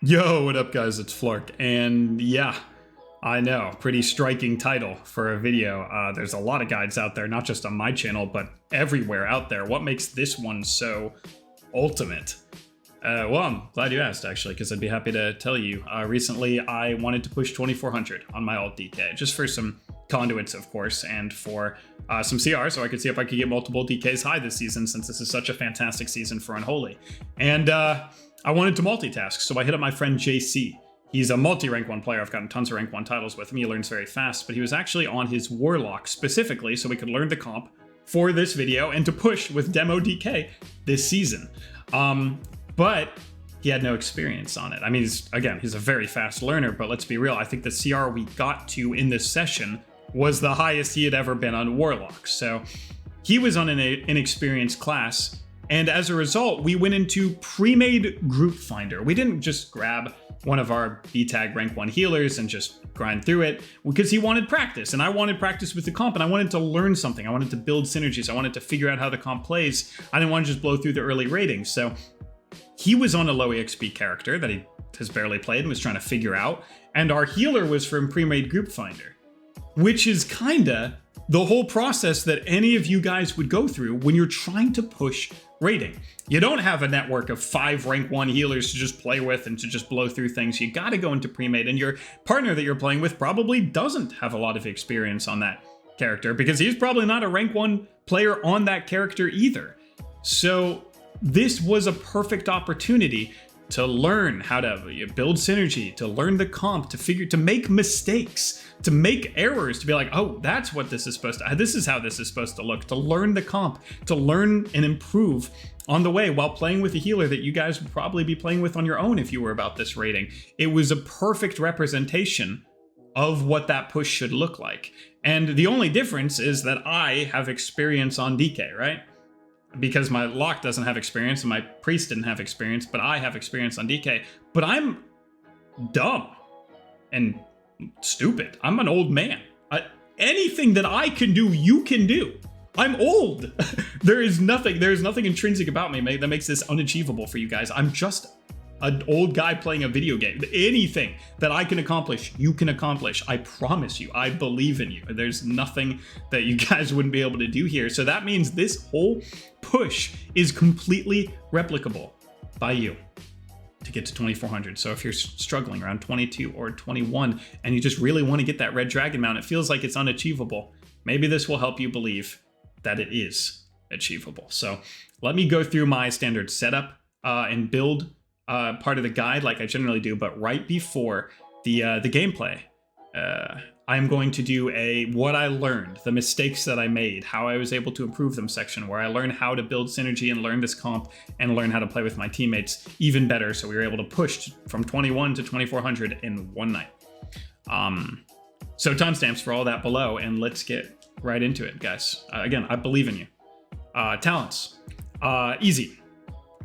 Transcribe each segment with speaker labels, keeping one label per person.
Speaker 1: Yo, what up guys, it's Flark, and yeah, I know, pretty striking title for a video. There's a lot of guides out there, not just on my channel, but everywhere out there. What makes this one so ultimate? Well, I'm glad you asked, actually, because I'd be happy to tell you. Recently, I wanted to push 2400 on my alt DK, just for some conduits, of course, and for some CR, so I could see if I could get multiple DKs high this season, since this is such a fantastic season for Unholy. And I wanted to multitask, so I hit up my friend JC. He's a multi-rank 1 player. I've gotten tons of rank 1 titles with him. He learns very fast, but he was actually on his Warlock specifically, so we could learn the comp for this video and to push with demo DK this season. But he had no experience on it. I mean, he's a very fast learner, but let's be real. I think the CR we got to in this session was the highest he had ever been on Warlock. So he was on an inexperienced class, and as a result, we went into pre-made group finder. We didn't just grab one of our B-tag rank 1 healers and just grind through it, because he wanted practice, and I wanted practice with the comp, and I wanted to learn something. I wanted to build synergies. I wanted to figure out how the comp plays. I didn't want to just blow through the early ratings. So he was on a low EXP character that he has barely played and was trying to figure out, and our healer was from pre-made group finder, which is kinda the whole process that any of you guys would go through when you're trying to push rating. You don't have a network of 5 rank 1 healers to just play with and to just blow through things. You gotta go into pre-made, and your partner that you're playing with probably doesn't have a lot of experience on that character, because he's probably not a rank 1 player on that character either. So this was a perfect opportunity to learn how to build synergy, to learn the comp, to make mistakes, to make errors, to be like, oh, that's what this is supposed to, this is how this is supposed to look, to learn the comp, to learn and improve on the way while playing with a healer that you guys would probably be playing with on your own if you were about this rating. It was a perfect representation of what that push should look like. And the only difference is that I have experience on DK, right? Because my Lock doesn't have experience and my Priest didn't have experience, but I have experience on DK. But I'm dumb and stupid. I'm an old man. Anything that I can do, you can do. I'm old. There's nothing intrinsic about me that makes this unachievable for you guys. I'm just an old guy playing a video game. Anything that I can accomplish, you can accomplish. I promise you. I believe in you. There's nothing that you guys wouldn't be able to do here. So that means this whole push is completely replicable by you to get to 2400. So if you're struggling around 22 or 21 and you just really want to get that red dragon mount, it feels like it's unachievable, maybe this will help you believe that it is achievable. So let me go through my standard setup and build part of the guide like I generally do, but right before the gameplay, I'm going to do what I learned, the mistakes that I made, how I was able to improve them section, where I learned how to build synergy and learn this comp and learn how to play with my teammates even better, so we were able to push from 21 to 2400 in one night. So timestamps for all that below, and let's get right into it, guys. Again, I believe in you. Talents, easy.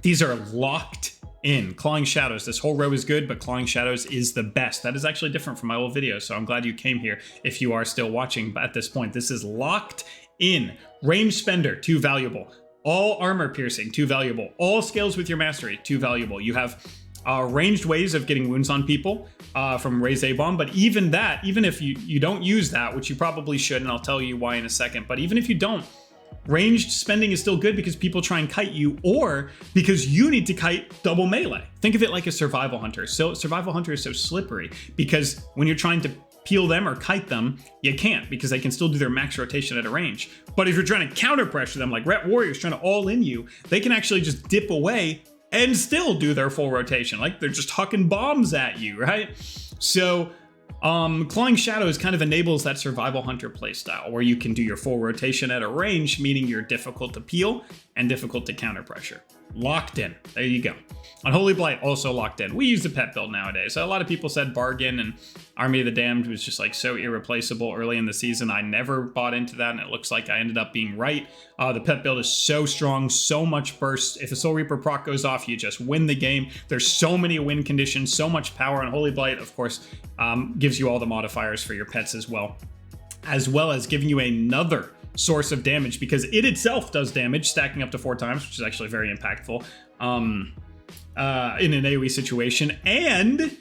Speaker 1: These are locked in. Clawing Shadows, this whole row is good, but Clawing Shadows is the best. That is actually different from my old video, so I'm glad you came here if you are still watching at this point. This is locked in. Range Spender, 2 valuable. All armor piercing, 2 valuable. All scales with your mastery, 2 valuable. You have ranged ways of getting wounds on people from Raise A Bomb, but even that, even if you don't use that, which you probably should, and I'll tell you why in a second, but even if you don't, ranged spending is still good because people try and kite you, or because you need to kite double melee. Think of it like a survival hunter. So survival hunter is so slippery because when you're trying to peel them or kite them, you can't, because they can still do their max rotation at a range. But if you're trying to counter pressure them, like Ret Warriors trying to all in you, they can actually just dip away and still do their full rotation. Like they're just hucking bombs at you, right? So Clawing Shadows kind of enables that survival hunter playstyle where you can do your full rotation at a range, meaning you're difficult to peel and difficult to counter pressure. Locked in. There you go. Unholy Blight also locked in. We use the pet build nowadays. So a lot of people said Bargain and Army of the Damned was just like so irreplaceable early in the season. I never bought into that, and it looks like I ended up being right. The pet build is so strong, so much burst. If a Soul Reaper proc goes off, you just win the game. There's so many win conditions, so much power. Unholy Blight, of course, gives you all the modifiers for your pets as well as giving you another source of damage, because it itself does damage, stacking up to 4 times, which is actually very impactful. in an AoE situation, and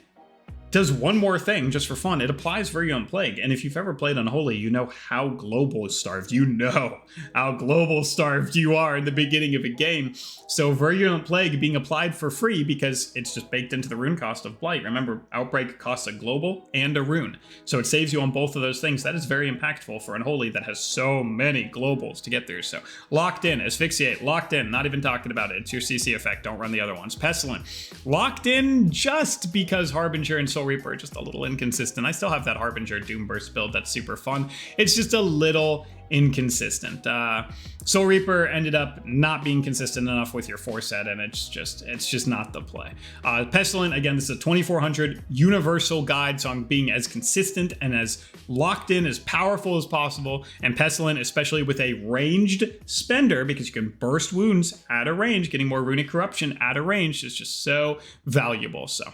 Speaker 1: does one more thing just for fun. It applies Virulent Plague, and if you've ever played Unholy, you know how global starved. You know how global starved you are in the beginning of a game. So Virulent Plague being applied for free because it's just baked into the rune cost of Blight. Remember, Outbreak costs a global and a rune, so it saves you on both of those things. That is very impactful for Unholy that has so many globals to get through. So locked in, Asphyxiate, locked in, not even talking about it. It's your CC effect, don't run the other ones. Pestilent, locked in just because Harbinger and Soul Reaper are just a little inconsistent. I still have that Harbinger Doomburst build that's super fun. It's just a little inconsistent. Soul Reaper ended up not being consistent enough with your 4-set, and it's just not the play. Pestilent, again, this is a 2400 universal guide, so I'm being as consistent and as locked in, as powerful as possible. And Pestilent, especially with a ranged spender, because you can burst wounds at a range, getting more runic corruption at a range, is just so valuable. So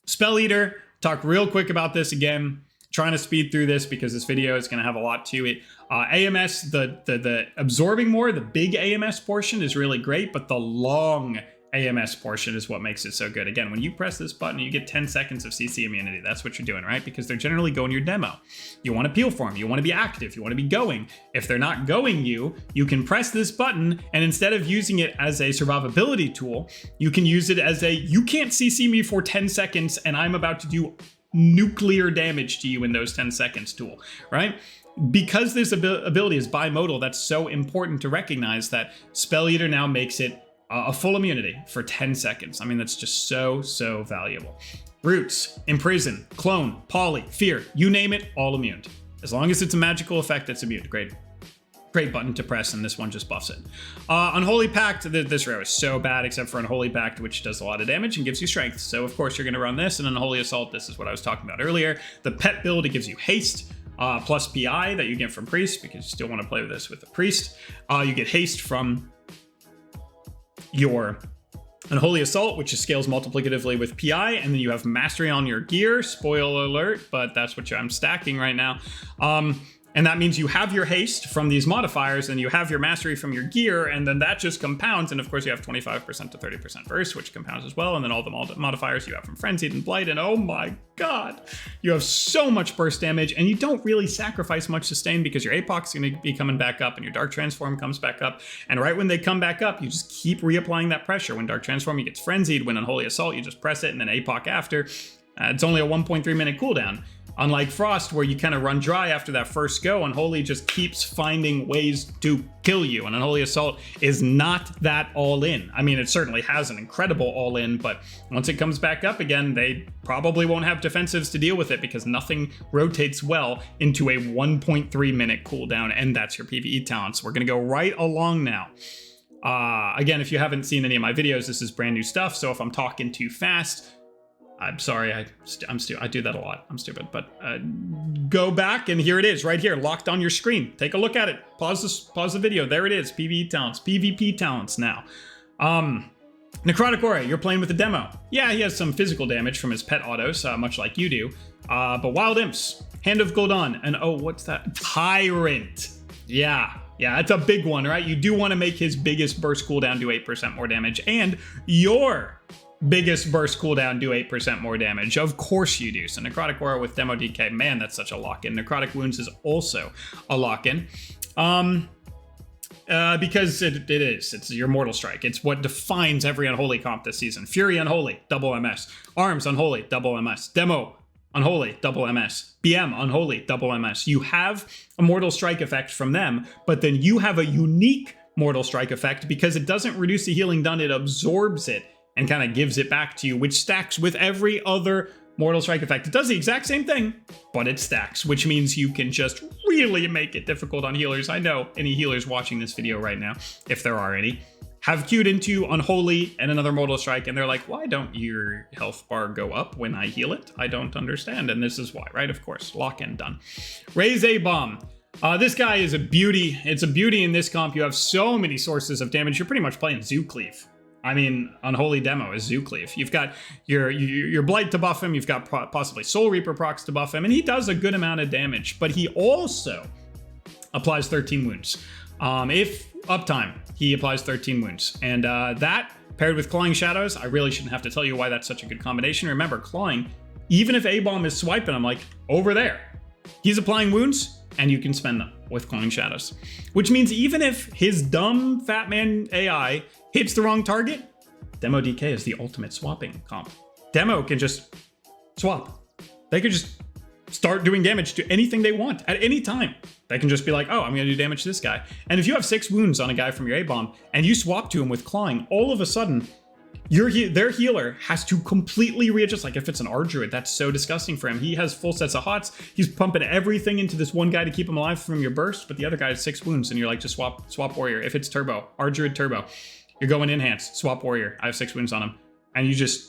Speaker 1: Spell Eater, talk real quick about this again. Trying to speed through this because this video is going to have a lot to it. AMS, the absorbing more, the big AMS portion is really great, but the long AMS portion is what makes it so good. Again, when you press this button, you get 10 seconds of CC immunity. That's what you're doing, right? Because they're generally going your demo. You want to peel for them. You want to be active. You want to be going. If they're not going you can press this button, and instead of using it as a survivability tool, you can use it as a, you can't CC me for 10 seconds and I'm about to do nuclear damage to you in those 10 seconds tool, right? Because this ability is bimodal, that's so important to recognize that Spell Eater now makes it a full immunity for 10 seconds. I mean, that's just so valuable. Roots, Imprison, Clone, Poly, Fear, you name it, all immune. As long as it's a magical effect, it's immune. Great button to press, and this one just buffs it. Unholy Pact, this row is so bad except for Unholy Pact, which does a lot of damage and gives you strength. So of course you're going to run this, and Unholy Assault, this is what I was talking about earlier. The pet build, it gives you haste, plus PI that you get from Priest, because you still want to play with this with the Priest. You get haste from your Unholy Assault, which scales multiplicatively with PI, and then you have Mastery on your gear. Spoiler alert, but that's what I'm stacking right now. And that means you have your haste from these modifiers, and you have your mastery from your gear, and then that just compounds. And of course you have 25% to 30% burst, which compounds as well. And then all the modifiers you have from Frenzied and Blight, and oh my god, you have so much burst damage, and you don't really sacrifice much sustain because your Apoc's going to be coming back up, and your Dark Transform comes back up. And right when they come back up, you just keep reapplying that pressure. When Dark Transform, you get Frenzied. When Unholy Assault, you just press it, and then Apoc after. It's only a 1.3 minute cooldown. Unlike Frost, where you kind of run dry after that first go, Unholy just keeps finding ways to kill you. And Unholy Assault is not that all-in. I mean, it certainly has an incredible all-in, but once it comes back up again, they probably won't have defensives to deal with it because nothing rotates well into a 1.3 minute cooldown, and that's your PVE talents. We're going to go right along now. Again, if you haven't seen any of my videos, this is brand new stuff, so if I'm talking too fast, I'm sorry, I do that a lot. I'm stupid, but go back, and here it is, right here, locked on your screen. Take a look at it. Pause the video. There it is. PVE talents, PvP talents now. Necrotic Aura, you're playing with the demo. Yeah, he has some physical damage from his pet autos, much like you do. But Wild Imps, Hand of Gul'dan, and oh, what's that? Tyrant. Yeah, that's a big one, right? You do want to make his biggest burst cooldown do 8% more damage, and your biggest burst cooldown do 8% more damage. Of course you do. So Necrotic Aura with Demo DK, man, that's such a lock-in. Necrotic Wounds is also a lock-in. Because it is. It's your Mortal Strike. It's what defines every Unholy comp this season. Fury Unholy, double MS. Arms Unholy, double MS. Demo Unholy, double MS. BM Unholy, double MS. You have a Mortal Strike effect from them, but then you have a unique Mortal Strike effect because it doesn't reduce the healing done, it absorbs it and kind of gives it back to you, which stacks with every other Mortal Strike effect. It does the exact same thing, but it stacks, which means you can just really make it difficult on healers. I know any healers watching this video right now, if there are any, have queued into Unholy and another Mortal Strike, and they're like, why don't your health bar go up when I heal it? I don't understand, and this is why, right? Of course, lock-in done. Raise a Bomb. This guy is a beauty. It's a beauty in this comp. You have so many sources of damage. You're pretty much playing Zoo Cleave. I mean, Unholy Demo is Zoo Cleave. You've got your Blight to buff him. You've got possibly Soul Reaper procs to buff him. And he does a good amount of damage. But he also applies 13 wounds. If uptime, he applies 13 wounds. And that Paired with Clawing Shadows, I really shouldn't have to tell you why that's such a good combination. Remember, Clawing, even if A-Bomb is swiping, I'm like, over there. He's applying wounds, and you can spend them with Clawing Shadows. Which means even if his dumb Fat Man AI hits the wrong target, Demo DK is the ultimate swapping comp. Demo can just swap. They could just start doing damage to anything they want at any time. They can just be like, oh, I'm gonna do damage to this guy. And if you have 6 wounds on a guy from your A-Bomb and you swap to him with Clawing, all of a sudden, their healer has to completely readjust. Like if it's an Ardruid, that's so disgusting for him. He has full sets of hots. He's pumping everything into this one guy to keep him alive from your burst, but the other guy has 6 wounds and you're like, just swap warrior. If it's turbo, Ardruid turbo, you're going enhance, swap warrior. I have 6 wounds on him. And you just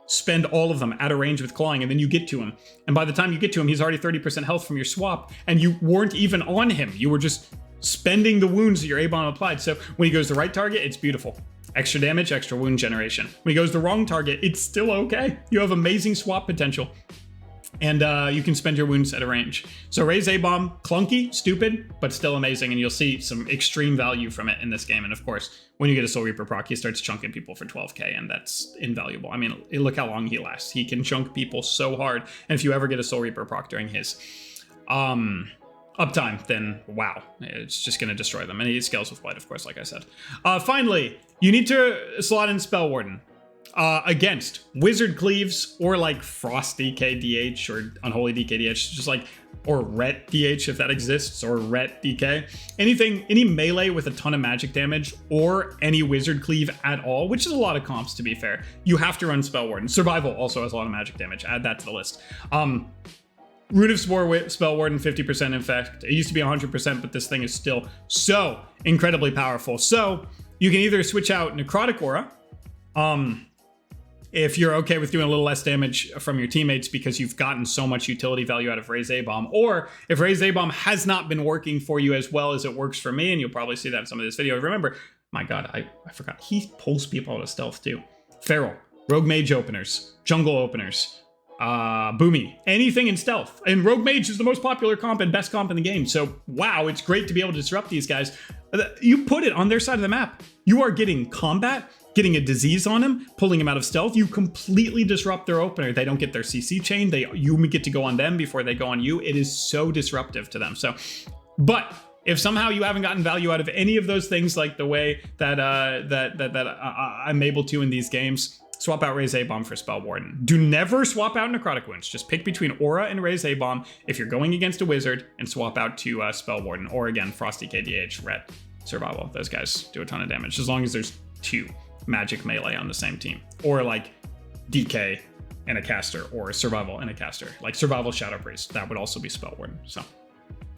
Speaker 1: spend all of them at a range with Clawing, and then you get to him. And by the time you get to him, he's already 30% health from your swap, and you weren't even on him. You were just spending the wounds that your A-Bomb applied. So when he goes to the right target, it's beautiful. Extra damage, extra wound generation. When he goes to the wrong target, it's still okay. You have amazing swap potential. And you can spend your wounds at a range. So raise A-Bomb, clunky, stupid, but still amazing, and you'll see some extreme value from it in this game. And of course, when you get a Soul Reaper proc, he starts chunking people for 12k, and that's invaluable. I mean, look how long he lasts. He can chunk people so hard, and if you ever get a Soul Reaper proc during his uptime, then wow, it's just gonna destroy them. And he scales with Blight, of course, like I said. Finally, you need to slot in Spell Warden. Against Wizard Cleaves or like Frost DK DH or Unholy DK DH, just like, or Ret DH if that exists, or Ret DK. Anything, any melee with a ton of magic damage or any Wizard Cleave at all, which is a lot of comps to be fair, you have to run Spell Warden. Survival also has a lot of magic damage, add that to the list. Root of Spore Spell Warden, 50% effect. It used to be 100%, but this thing is still so incredibly powerful. So you can either switch out Necrotic Aura, if you're okay with doing a little less damage from your teammates because you've gotten so much utility value out of Raise A-Bomb, or if Raise A-Bomb has not been working for you as well as it works for me, and you'll probably see that in some of this video. Remember, my god, I forgot, he pulls people out of stealth too. Feral, Rogue Mage openers, Jungle openers, Boomy, anything in stealth. And Rogue Mage is the most popular comp and best comp in the game, so wow, it's great to be able to disrupt these guys. You put it on their side of the map. You are getting combat, getting a disease on him, pulling him out of stealth. You completely disrupt their opener. They don't get their CC chain. You get to go on them before they go on you. It is so disruptive to them. So, but if somehow you haven't gotten value out of any of those things, like the way that I'm able to in these games, swap out Raise A-Bomb for Spell Warden. Do never swap out Necrotic Wounds. Just pick between Aura and Raise A-Bomb if you're going against a wizard, and swap out to Spell Warden, or again, Frosty KDH, Ret, Survival. Those guys do a ton of damage, as long as there's 2 magic melee on the same team, or like DK and a caster, or Survival and a caster, like Survival Shadow Priest. That would also be Spell Warden. So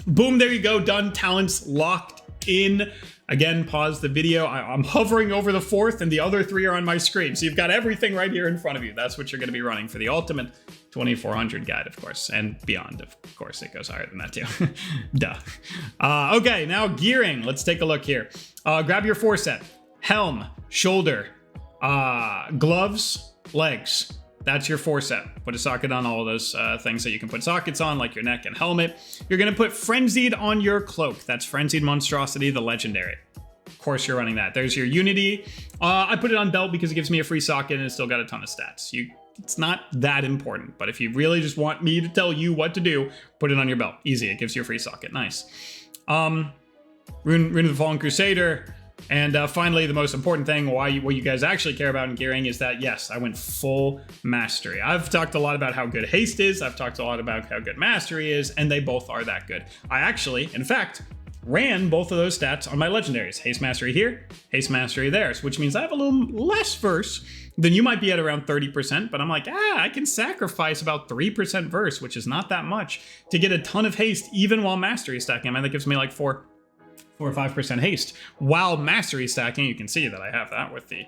Speaker 1: boom, there you go, done. Talents locked in. Again, pause the video. I'm hovering over the 4th, and the other 3 are on my screen, so you've got everything right here in front of you. That's what you're going to be running for the ultimate 2400 guide, of course, and beyond. Of course, it goes higher than that too. Duh. Okay, now gearing. Let's take a look here. Grab your 4-set. Helm, shoulder, gloves, legs. That's your 4-set. Put a socket on all of those things that you can put sockets on, like your neck and helmet. You're gonna put Frenzied on your cloak. That's Frenzied Monstrosity, the Legendary. Of course you're running that. There's your Unity. I put it on belt because it gives me a free socket and it's still got a ton of stats. It's not that important, but if you really just want me to tell you what to do, put it on your belt. Easy, it gives you a free socket, nice. Rune of the Fallen Crusader. And finally, the most important thing, what you guys actually care about in gearing, is that, yes, I went full mastery. I've talked a lot about how good haste is. I've talked a lot about how good mastery is, and they both are that good. I actually, in fact, ran both of those stats on my legendaries. Haste mastery here, haste mastery there, which means I have a little less verse than you might be at around 30%, but I'm like, I can sacrifice about 3% verse, which is not that much, to get a ton of haste even while mastery stacking. I mean, that gives me like 4 or 5% haste while mastery stacking. You can see that I have that with the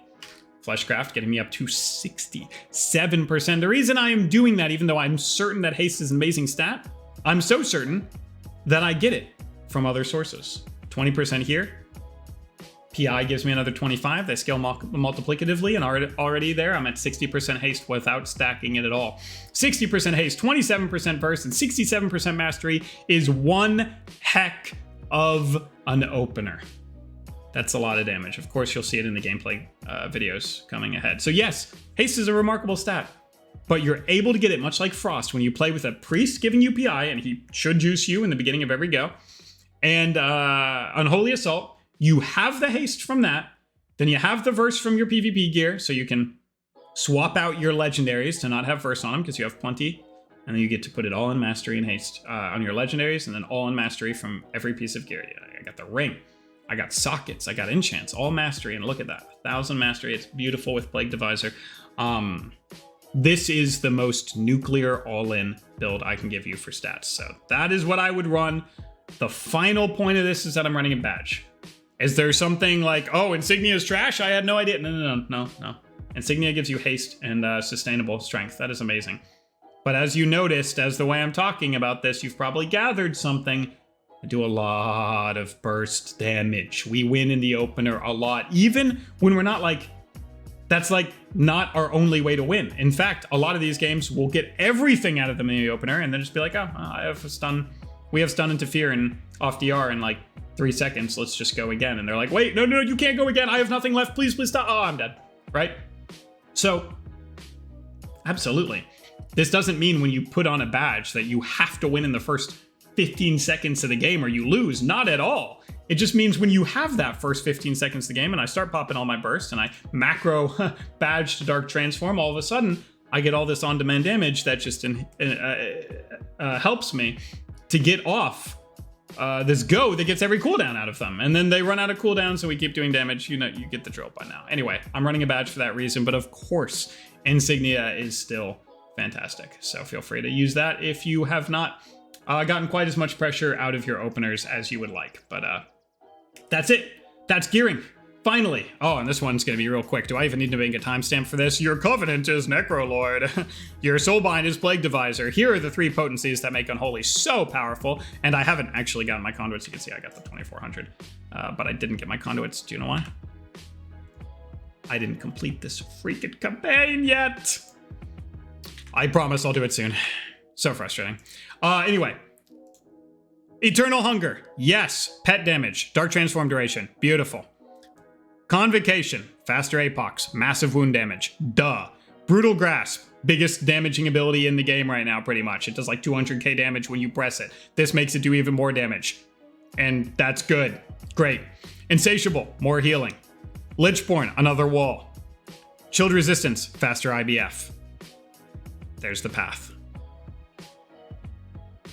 Speaker 1: Fleshcraft, getting me up to 67%. The reason I am doing that, even though I'm certain that haste is an amazing stat, I'm so certain that I get it from other sources. 20% here. PI gives me another 25. They scale multiplicatively, and already there I'm at 60% haste without stacking it at all. 60% haste, 27% burst, and 67% mastery is one heck of an opener. That's a lot of damage. Of course, you'll see it in the gameplay videos coming ahead. So yes, haste is a remarkable stat, but you're able to get it much like Frost when you play with a priest giving you PI, and he should juice you in the beginning of every go. And Unholy Assault, you have the haste from that. Then you have the verse from your PvP gear, so you can swap out your legendaries to not have verse on them because you have plenty. And then you get to put it all in mastery and haste on your legendaries, and then all in mastery from every piece of gear. Yeah, I got the ring, I got sockets, I got enchants, all mastery, and look at that, 1,000 mastery. It's beautiful with Plague Divisor. This is the most nuclear all-in build I can give you for stats. So that is what I would run. The final point of this is that I'm running a badge. Is there something like, oh, Insignia is trash? I had no idea. No. Insignia gives you haste and sustainable strength. That is amazing. But as you noticed, as the way I'm talking about this, you've probably gathered something. I do a lot of burst damage. We win in the opener a lot, even when we're not like, that's like not our only way to win. In fact, a lot of these games will get everything out of them in the opener and then just be like, oh, I have a stun. We have stun interfere and off DR in like 3 seconds. Let's just go again. And they're like, wait, no, you can't go again. I have nothing left. Please stop. Oh, I'm dead. Right? So, absolutely. This doesn't mean when you put on a badge that you have to win in the first 15 seconds of the game or you lose. Not at all. It just means when you have that first 15 seconds of the game and I start popping all my bursts and I macro badge to Dark Transform, all of a sudden I get all this on-demand damage that just helps me to get off this go that gets every cooldown out of them. And then they run out of cooldown, so we keep doing damage. You know, you get the drill by now. Anyway, I'm running a badge for that reason, but of course, Insignia is still fantastic. So feel free to use that if you have not gotten quite as much pressure out of your openers as you would like. But that's it. That's gearing. Finally. Oh, and this one's going to be real quick. Do I even need to make a timestamp for this? Your Covenant is Necrolord. Your Soulbind is Plague Divisor. Here are the 3 potencies that make Unholy so powerful. And I haven't actually gotten my conduits. You can see I got the 2400. But I didn't get my conduits. Do you know why? I didn't complete this freaking campaign yet. I promise I'll do it soon. So frustrating. Anyway. Eternal Hunger. Yes. Pet damage. Dark Transform duration. Beautiful. Convocation, faster apox, massive wound damage, duh. Brutal Grasp, biggest damaging ability in the game right now, pretty much. It does like 200k damage when you press it. This makes it do even more damage. And that's good. Great. Insatiable, more healing. Lichborn, another wall. Shield Resistance, faster IBF. There's the path.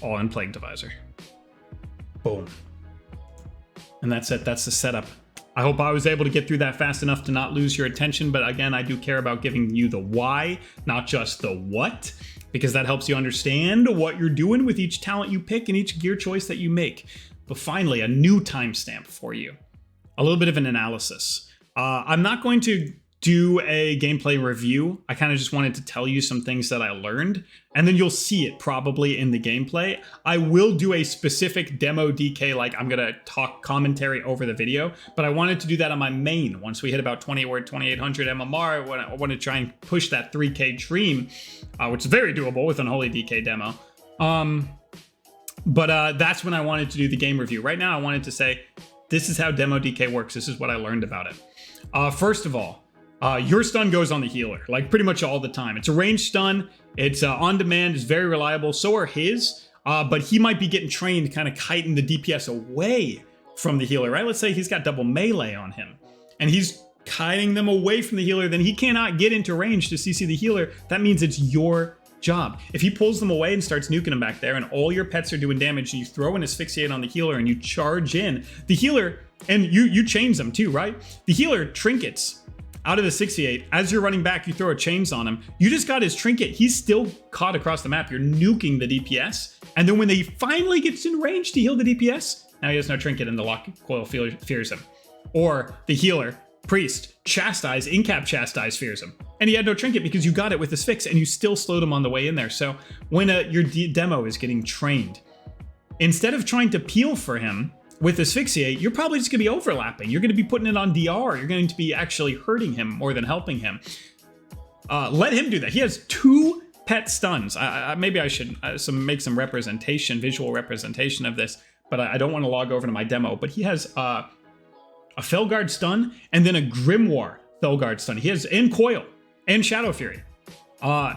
Speaker 1: All in Plague Divisor. Boom. And that's it, that's the setup. I hope I was able to get through that fast enough to not lose your attention, but again, I do care about giving you the why, not just the what, because that helps you understand what you're doing with each talent you pick and each gear choice that you make. But finally, a new timestamp for you. A little bit of an analysis. I'm not going to do a gameplay review. I kind of just wanted to tell you some things that I learned, and then you'll see it probably in the gameplay. I will do a specific demo DK, like I'm gonna talk commentary over the video, but I wanted to do that on my main. Once we hit about 2800 MMR, I want to try and push that 3K dream, which is very doable with Unholy DK demo. But that's when I wanted to do the game review. Right now, I wanted to say, this is how demo DK works. This is what I learned about it. First of all, your stun goes on the healer, like pretty much all the time. It's a ranged stun. It's on demand. It's very reliable. So are his, but he might be getting trained to kind of kiting the DPS away from the healer, right? Let's say he's got double melee on him and he's kiting them away from the healer. Then he cannot get into range to CC the healer. That means it's your job. If he pulls them away and starts nuking them back there and all your pets are doing damage and you throw an asphyxiate on the healer and you charge in, the healer, and you chains them too, right? The healer trinkets out of the 68, as you're running back, you throw a chains on him. You just got his trinket. He's still caught across the map. You're nuking the DPS. And then when he finally gets in range to heal the DPS, now he has no trinket and the lock coil fears him. Or the healer, priest, chastise, in-cap chastise fears him. And he had no trinket because you got it with his fix and you still slowed him on the way in there. So when your demo is getting trained, instead of trying to peel for him, with asphyxiate, you're probably just gonna be overlapping. You're gonna be putting it on DR. You're going to be actually hurting him more than helping him. Let him do that. He has 2 pet stuns. Maybe I should make some representation, visual representation of this, but I don't want to log over to my demo. But he has a Felguard stun, and then a Grimoire Felguard stun. He has, and Coil, and Shadow Fury.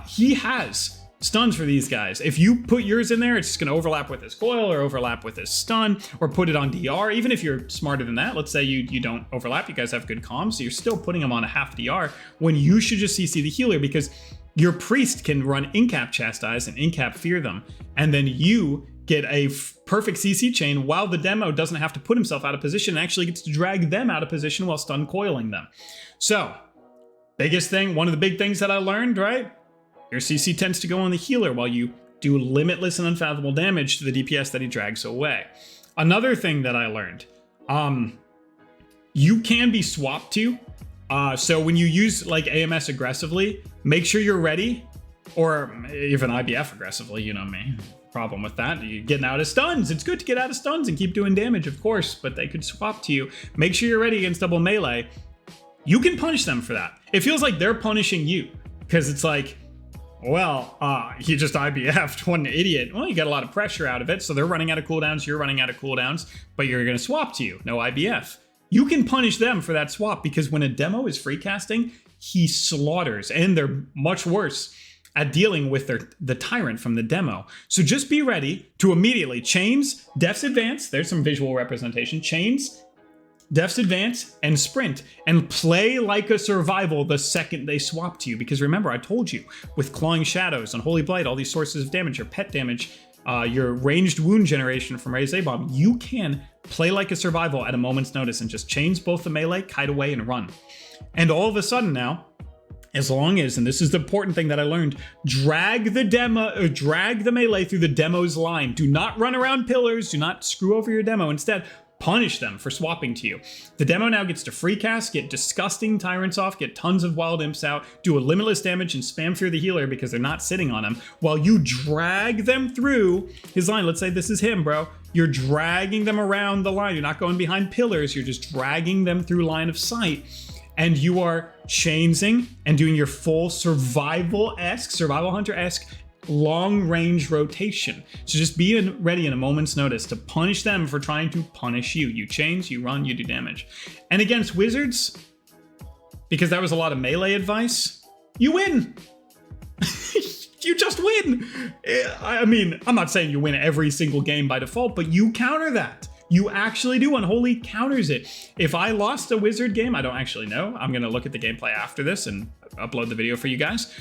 Speaker 1: He has stuns for these guys. If you put yours in there, it's just going to overlap with his Coil or overlap with his stun, or put it on DR. Even if you're smarter than that, let's say you don't overlap, you guys have good comms, so you're still putting him on a half DR when you should just CC the healer, because your priest can run in-cap Chastise and in-cap Fear them, and then you get a perfect CC chain while the demo doesn't have to put himself out of position and actually gets to drag them out of position while stun coiling them. So, biggest thing, one of the big things that I learned, right? Your CC tends to go on the healer while you do limitless and unfathomable damage to the DPS that he drags away. Another thing that I learned, you can be swapped to. So when you use like AMS aggressively, make sure you're ready, or even IBF aggressively, you know me. Problem with that, you're getting out of stuns. It's good to get out of stuns and keep doing damage, of course, but they could swap to you. Make sure you're ready against double melee. You can punish them for that. It feels like they're punishing you, because it's like, well, you just IBF'd, what an idiot. Well, you got a lot of pressure out of it, so they're running out of cooldowns, you're running out of cooldowns, but you're gonna swap to you, no IBF. You can punish them for that swap, because when a demo is free casting, he slaughters, and they're much worse at dealing with the tyrant from the demo. So just be ready to immediately chains, Def's Advance, there's some visual representation, chains, Def's Advance, and sprint, and play like a survival the second they swap to you. Because remember, I told you, with Clawing Shadows, Unholy Blight, all these sources of damage, your pet damage, your ranged wound generation from Raise A-Bomb, you can play like a survival at a moment's notice and just chains both the melee, kite away, and run. And all of a sudden now, as long as, and this is the important thing that I learned, drag the melee through the demo's line. Do not run around pillars, do not screw over your demo. Instead, punish them for swapping to you. The demo now gets to free cast, get disgusting tyrants off, get tons of wild imps out, do a limitless damage, and spam Fear the healer because they're not sitting on him, while you drag them through his line. Let's say this is him, bro. You're dragging them around the line. You're not going behind pillars, you're just dragging them through line of sight. And you are chainsing and doing your full survival hunter-esque long-range rotation. So just be ready in a moment's notice to punish them for trying to punish you. You chains, you run, you do damage. And against wizards, because that was a lot of melee advice, you win. You just win. I mean, I'm not saying you win every single game by default, but you counter that. You actually do. Unholy counters it. If I lost a wizard game, I don't actually know. I'm going to look at the gameplay after this and upload the video for you guys.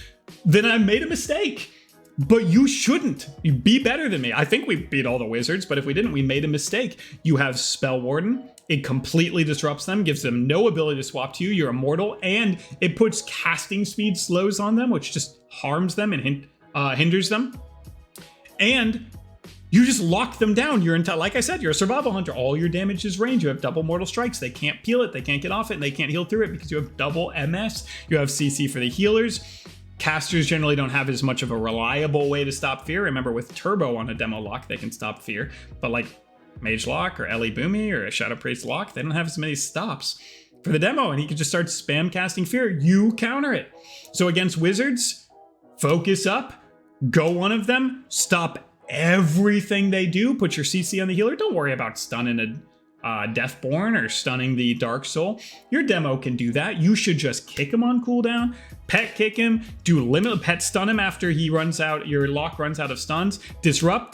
Speaker 1: Then I made a mistake. But you shouldn't. You be better than me. I think we beat all the wizards, but if we didn't, we made a mistake. You have Spell Warden. It completely disrupts them, gives them no ability to swap to you. You're immortal, and it puts casting speed slows on them, which just harms them and hinders them. And you just lock them down. You're like I said, you're a survival hunter. All your damage is range. You have double mortal strikes. They can't peel it. They can't get off it. And they can't heal through it because you have double MS. You have CC for the healers. Casters generally don't have as much of a reliable way to stop Fear. Remember, with Turbo on a demo lock, they can stop Fear. But like Mage Lock or Ellie Boomy or a Shadow Priest lock, they don't have as many stops for the demo. And he can just start spam casting Fear. You counter it. So against wizards, focus up, go one of them, stop everything they do, put your CC on the healer. Don't worry about stunning a Deathborn or stunning the Dark Soul. Your demo can do that. You should just kick him on cooldown, pet kick him, do limit pet stun him after he runs out, your lock runs out of stuns, disrupt,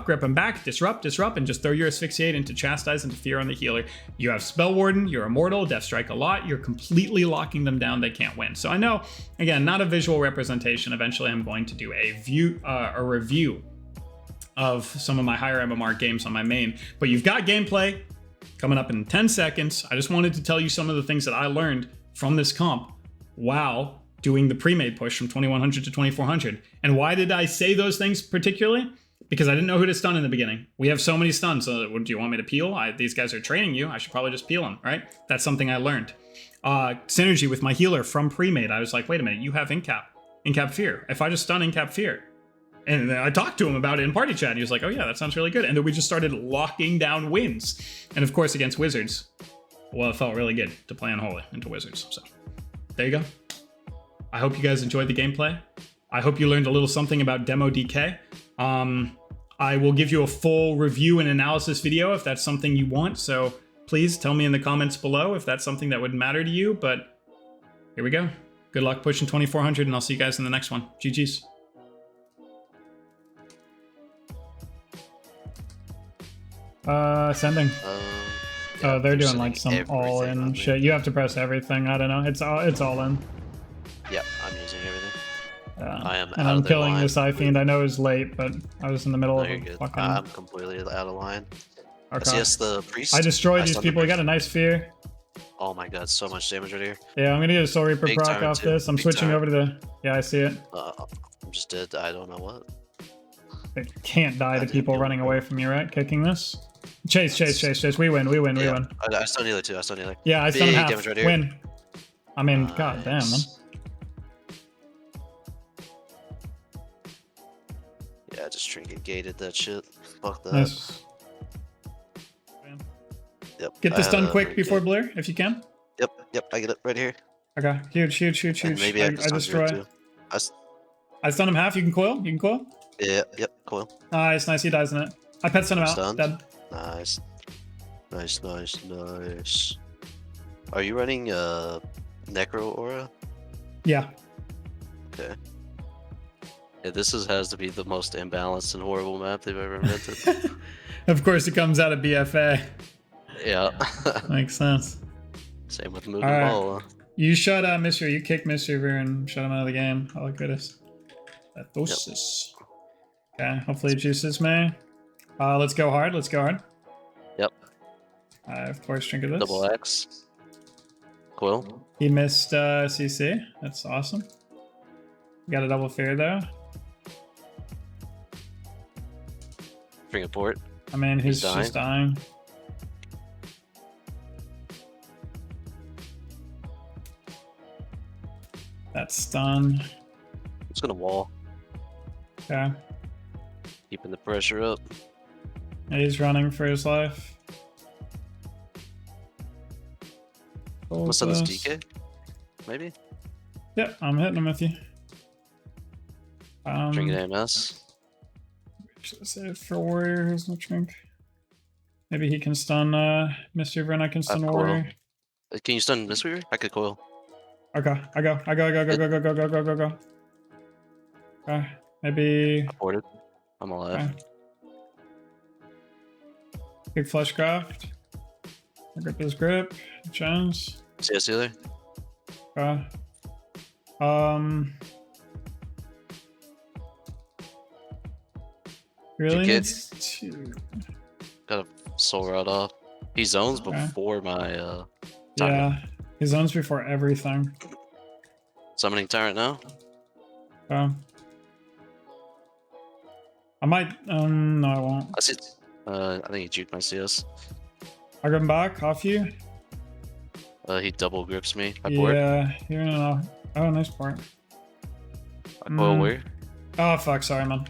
Speaker 1: grip him back, disrupt, and just throw your asphyxiate into chastise and Fear on the healer. You have Spell Warden, you're immortal, Death Strike a lot, you're completely locking them down, they can't win. So I know, again, not a visual representation. Eventually I'm going to do a review of some of my higher MMR games on my main, but you've got gameplay coming up in 10 seconds. I just wanted to tell you some of the things that I learned from this comp while doing the pre-made push from 2100 to 2400. And why did I say those things particularly? Because I didn't know who to stun in the beginning. We have so many stuns. So do you want me to peel? These guys are training you. I should probably just peel them, right? That's something I learned. Synergy with my healer from pre-made. I was like, wait a minute, you have in-cap Fear. If I just stun in-cap Fear, and then I talked to him about it in party chat, and he was like, oh yeah, that sounds really good. And then we just started locking down wins. And of course, against wizards, well, it felt really good to play Unholy into wizards. So there you go. I hope you guys enjoyed the gameplay. I hope you learned a little something about Demo DK. I will give you a full review and analysis video if that's something you want. So please tell me in the comments below if that's something that would matter to you. But here we go. Good luck pushing 2400, and I'll see you guys in the next one. GG's. Sending.
Speaker 2: Yeah,
Speaker 1: they're doing like some all-in shit. You have to press everything. I don't know. It's all in.
Speaker 2: Yep, I'm using everything.
Speaker 1: I am. And I'm killing the Scythian. I know it was late, but I was in the middle of a fucking.
Speaker 2: I'm completely out of line.
Speaker 1: Okay.
Speaker 2: Yes, the priest.
Speaker 1: I destroyed these people. I got a nice fear.
Speaker 2: Oh my god, so much damage right here.
Speaker 1: Yeah, I'm gonna get a Soul Reaper proc off this. I'm switching over to the. Yeah, I see it.
Speaker 2: I'm just dead. I don't know what.
Speaker 1: It can't die to people running away from you, right? Kicking this. Chase. We win. We win.
Speaker 2: I still need it too. I still need it.
Speaker 1: Yeah, I still have
Speaker 2: damage right here.
Speaker 1: Win. I mean, god damn, man.
Speaker 2: Yeah, I just trinket gated that shit. Fuck that.
Speaker 1: Nice.
Speaker 2: Yep.
Speaker 1: Get this done quick before Blur, if you can.
Speaker 2: Yep. I get it right here.
Speaker 1: Okay. Huge.
Speaker 2: And maybe I
Speaker 1: destroy.
Speaker 2: too.
Speaker 1: I stun him half. You can coil.
Speaker 2: Yeah. Yep. Coil.
Speaker 1: Nice. He dies in it. I pet stun him out.
Speaker 2: Stunned.
Speaker 1: Dead.
Speaker 2: Nice. Are you running Necro Aura?
Speaker 1: Yeah.
Speaker 2: Okay. Yeah, this has to be the most imbalanced and horrible map they've ever invented.
Speaker 1: Of course, it comes out of BFA.
Speaker 2: Yeah.
Speaker 1: Makes sense.
Speaker 2: Same with moving ball.
Speaker 1: You shut Mystery. You kick Mystery and shut him out of the game. I like this. Pathosis. Okay. Hopefully it juices me. Let's go hard.
Speaker 2: Yep.
Speaker 1: Of course, drink of this.
Speaker 2: Double X. Quill.
Speaker 1: He missed CC. That's awesome. Got a double fear though.
Speaker 2: Bring a port.
Speaker 1: I mean, he's just dying. That's stun.
Speaker 2: I'm just gonna wall.
Speaker 1: Okay.
Speaker 2: Keeping the pressure up.
Speaker 1: He's running for his life.
Speaker 2: What's on this DK? Maybe?
Speaker 1: Yep, I'm hitting him with you.
Speaker 2: Drinking AMS.
Speaker 1: Should I save for Warrior? Who's no drink? Maybe he can stun Mr. and I can stun Warrior.
Speaker 2: Can you stun Mistweaver? I could coil.
Speaker 1: Okay, I go. Okay, maybe.
Speaker 2: I ported. I'm alive.
Speaker 1: Okay. Big Fleshcraft. Grip his grip. Chance.
Speaker 2: CS healer.
Speaker 1: Okay. Really needs to.
Speaker 2: Got a soul rod off. He zones before my
Speaker 1: yeah, he zones before everything.
Speaker 2: Summoning Tyrant now.
Speaker 1: Okay. I might no I won't.
Speaker 2: I see I think he juked my CS.
Speaker 1: I got him back off you.
Speaker 2: He double grips me.
Speaker 1: Yeah, you're in a nice part.
Speaker 2: I coil where?
Speaker 1: Oh fuck, sorry man.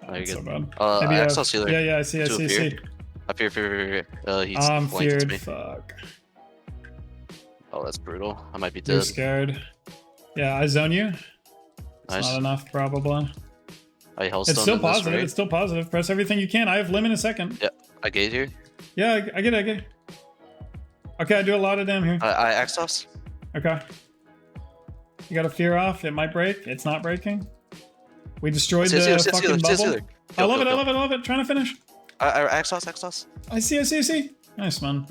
Speaker 2: Oh, you're
Speaker 1: so
Speaker 2: good.
Speaker 1: bad. Maybe
Speaker 2: Axel healer.
Speaker 1: Yeah, I see.
Speaker 2: I fear. He's
Speaker 1: I'm feared.
Speaker 2: me.
Speaker 1: Fuck.
Speaker 2: Oh, that's brutal. I might be dead.
Speaker 1: You're scared. Yeah, I zone you. It's
Speaker 2: Nice.
Speaker 1: not enough, probably.
Speaker 2: It's
Speaker 1: still positive. It's still positive. Press everything you can. I have limit in a second.
Speaker 2: Yeah, I gate here.
Speaker 1: Yeah, I get it. Okay, I do a lot of damn here.
Speaker 2: I Axos.
Speaker 1: Okay. You got a fear off. It might break. It's not breaking. We destroyed the fucking bubble. I love it. Trying to finish.
Speaker 2: Axos.
Speaker 1: I see. Nice, man.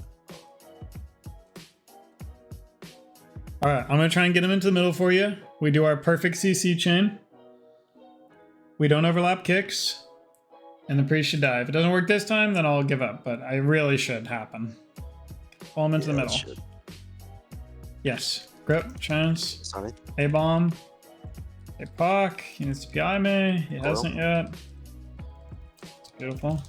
Speaker 1: Alright, I'm gonna try and get him into the middle for you. We do our perfect CC chain. We don't overlap kicks. And the priest should die. If it doesn't work this time, then I'll give up. But I really should happen. Pull him into the middle. Yes. Grip, chance. A-bomb. A puck. He needs to PI me. He hasn't yet. It's beautiful.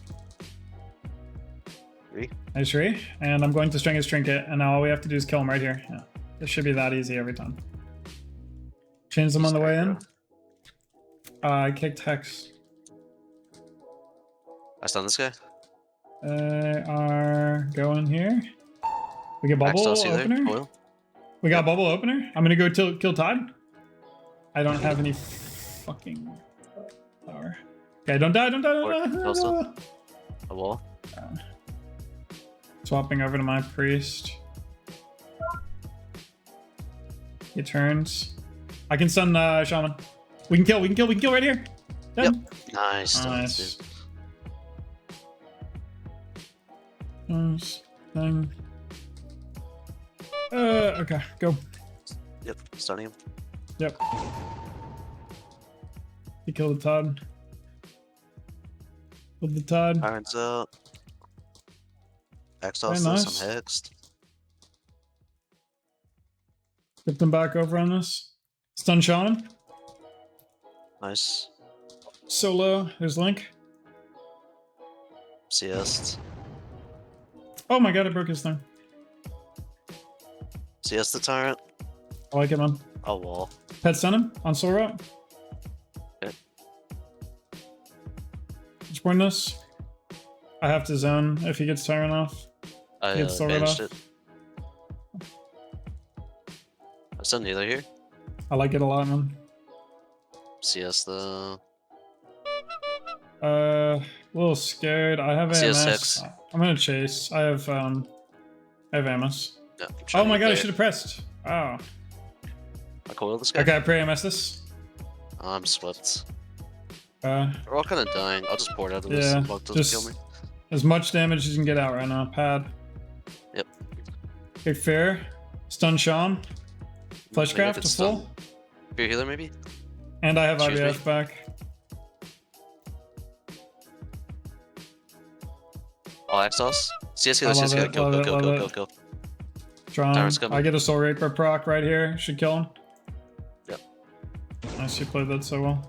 Speaker 1: Nice re. And I'm going to string his trinket. And now all we have to do is kill him right here. Yeah. This should be that easy every time. Change them on the way in. I kicked Hex.
Speaker 2: I stun this guy.
Speaker 1: They are going here. We get bubble opener. We got bubble opener. I'm gonna go kill Todd. I don't have any fucking power. Okay, don't die.
Speaker 2: A wall.
Speaker 1: Swapping over to my priest. He turns. I can stun shaman. We can kill right here. Dead.
Speaker 2: Yep. Nice.
Speaker 1: Nice. Nice thing. Okay, go.
Speaker 2: Yep, stunning him.
Speaker 1: Yep. He killed the Todd. Killed the Todd.
Speaker 2: Iron's up. Exhaust
Speaker 1: Very
Speaker 2: this,
Speaker 1: nice.
Speaker 2: I'm hexed.
Speaker 1: Get them back over on this. Stun shaman.
Speaker 2: Nice.
Speaker 1: Solo. There's Link.
Speaker 2: CS.
Speaker 1: Oh my god, I broke his thing.
Speaker 2: CS the tyrant.
Speaker 1: I like it, man.
Speaker 2: Oh, wall.
Speaker 1: Pet stun him on Soul Rot.
Speaker 2: Okay.
Speaker 1: Just point this. I have to zone if he gets Tyrant off.
Speaker 2: I
Speaker 1: He gets Soul Rot
Speaker 2: banished
Speaker 1: off.
Speaker 2: it. I sent neither here.
Speaker 1: I like it a lot, man.
Speaker 2: CS the.
Speaker 1: A little scared. I have
Speaker 2: CS
Speaker 1: AMS.
Speaker 2: 6.
Speaker 1: I'm gonna chase. I have AMS.
Speaker 2: Yeah,
Speaker 1: Oh my god, I should have pressed. Oh.
Speaker 2: I coiled this guy.
Speaker 1: Okay, I pre-AMS this.
Speaker 2: I'm swept.
Speaker 1: Uh,
Speaker 2: We're all kind of dying. I'll just port out of this.
Speaker 1: Yeah,
Speaker 2: And Buck doesn't
Speaker 1: just
Speaker 2: kill me.
Speaker 1: as much damage as you can get out right now. Pad.
Speaker 2: Yep.
Speaker 1: Big fair. Stun Shaman.
Speaker 2: Maybe
Speaker 1: Fleshcraft
Speaker 2: if
Speaker 1: to
Speaker 2: it's
Speaker 1: full.
Speaker 2: done. Fear healer maybe?
Speaker 1: And I have
Speaker 2: Excuse me?
Speaker 1: IBF back.
Speaker 2: All Exhaust. CS healer,
Speaker 1: I love
Speaker 2: CS healer.
Speaker 1: it,
Speaker 2: Kill,
Speaker 1: love
Speaker 2: kill,
Speaker 1: it,
Speaker 2: kill,
Speaker 1: love
Speaker 2: kill,
Speaker 1: it.
Speaker 2: kill, kill.
Speaker 1: Tron.
Speaker 2: Tyrant's coming.
Speaker 1: I get a Soul Raper proc right here. Should kill him.
Speaker 2: Yep.
Speaker 1: Nice, you played that so well.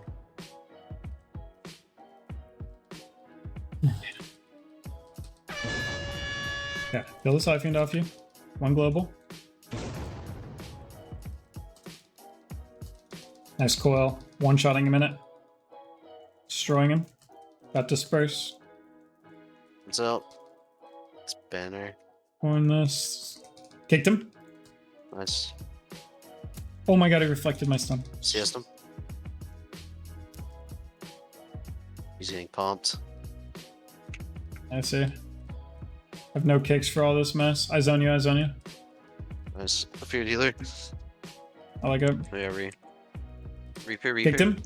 Speaker 1: Yeah, kill the Siphoned off you. One global. Nice coil. One-shotting him in it. Destroying him. Got disperse.
Speaker 2: What's up? It's banner.
Speaker 1: On this. Kicked him.
Speaker 2: Nice.
Speaker 1: Oh my god, he reflected my stun.
Speaker 2: CS him. He's getting pumped.
Speaker 1: I see. I have no kicks for all this mess. I zone you, I zone you.
Speaker 2: Nice. A feared healer.
Speaker 1: I like it.
Speaker 2: Yeah, repair.
Speaker 1: Kicked him.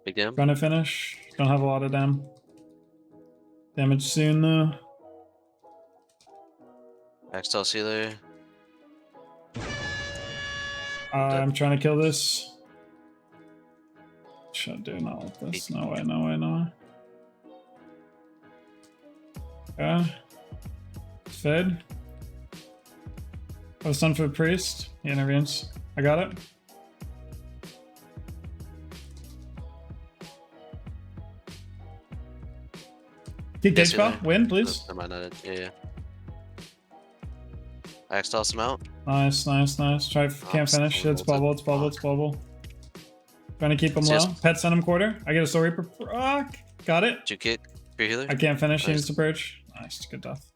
Speaker 2: Big damn.
Speaker 1: Trying to finish. Don't have a lot of damage soon though.
Speaker 2: Exhaust healer.
Speaker 1: I'm trying to kill this. Should do not like this. No way, no way, no way. Okay. Fed. I was done for the priest. He intervenes. I got it. Keep
Speaker 2: Yes,
Speaker 1: cage spell. Win, please.
Speaker 2: Never mind, I didn't. Yeah. Axe toss him out.
Speaker 1: Nice, nice, nice. Try. Can't finish. It's bubble. It's bubble. It's bubble. Trying to keep him low.
Speaker 2: Yes.
Speaker 1: Pet send him quarter. I get a Soul Reaper proc. Got it.
Speaker 2: Did you kick? Fear healer?
Speaker 1: I can't finish. He
Speaker 2: Nice.
Speaker 1: needs to purge. Nice. Good death.